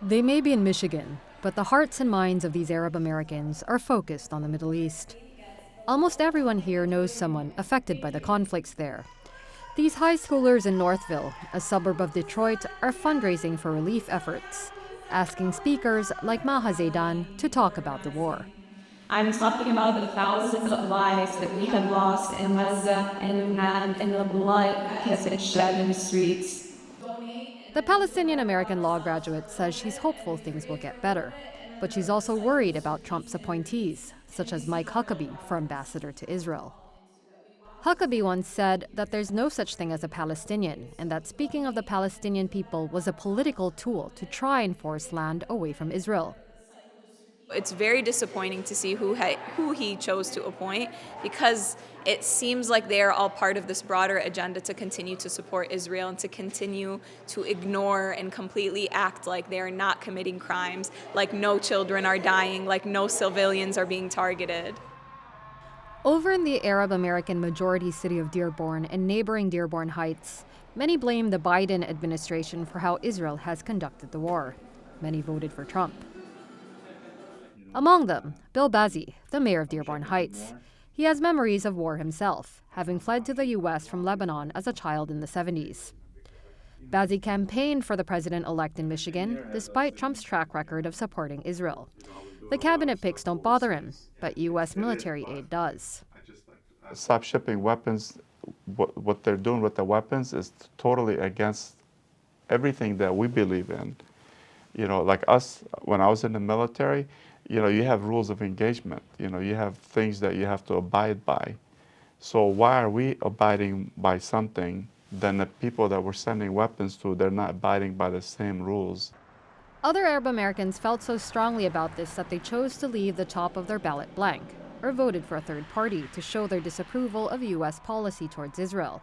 They may be in Michigan, but the hearts and minds of these Arab Americans are focused on the Middle East. Almost everyone here knows someone affected by the conflicts there. These high schoolers in Northville, a suburb of Detroit, are fundraising for relief efforts, asking speakers like Maha Zaidan to talk about the war. I'm talking about the thousands of lives that we have lost in Gaza and Lebanon, and the blood that has been shed in the streets. The Palestinian-American law graduate says she's hopeful things will get better, but she's also worried about Trump's appointees, such as Mike Huckabee for ambassador to Israel. Huckabee once said that there's no such thing as a Palestinian, and that speaking of the Palestinian people was a political tool to try and force land away from Israel. It's very disappointing to see who he chose to appoint, because it seems like they are all part of this broader agenda to continue to support Israel and to continue to ignore and completely act like they are not committing crimes, like no children are dying, like no civilians are being targeted. Over in the Arab American majority city of Dearborn and neighboring Dearborn Heights, many blame the Biden administration for how Israel has conducted the war. Many voted for Trump. Among them, Bill Bazzi, the mayor of Dearborn Heights. He has memories of war himself, having fled to the U.S. from Lebanon as a child in the 70s. Bazzi campaigned for the president-elect in Michigan, despite Trump's track record of supporting Israel. The cabinet picks don't bother him, but U.S. military aid does. Stop shipping weapons. What they're doing with the weapons is totally against everything that we believe in. You know, like us, when I was in the military, you know, you have rules of engagement. You know, you have things that you have to abide by. So why are we abiding by something then the people that we're sending weapons to, they're not abiding by the same rules? Other Arab Americans felt so strongly about this that they chose to leave the top of their ballot blank, or voted for a third party to show their disapproval of U.S. policy towards Israel.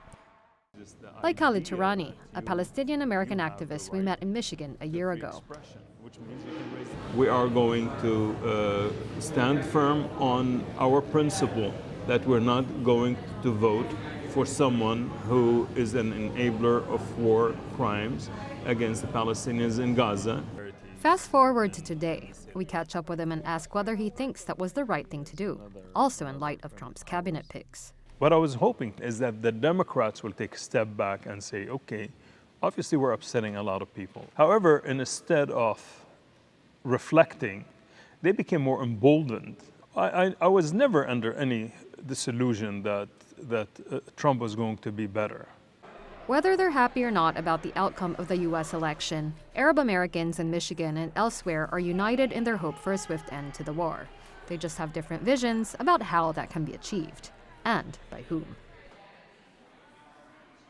Like Khalid Tourani, a Palestinian-American activist we met in Michigan a year ago. We are going to stand firm on our principle that we're not going to vote for someone who is an enabler of war crimes against the Palestinians in Gaza. Fast forward to today. We catch up with him and ask whether he thinks that was the right thing to do, also in light of Trump's cabinet picks. What I was hoping is that the Democrats will take a step back and say, okay, obviously we're upsetting a lot of people. However, instead of reflecting, they became more emboldened. I was never under any disillusion that Trump was going to be better. Whether they're happy or not about the outcome of the U.S. election, Arab Americans in Michigan and elsewhere are united in their hope for a swift end to the war. They just have different visions about how that can be achieved, and by whom.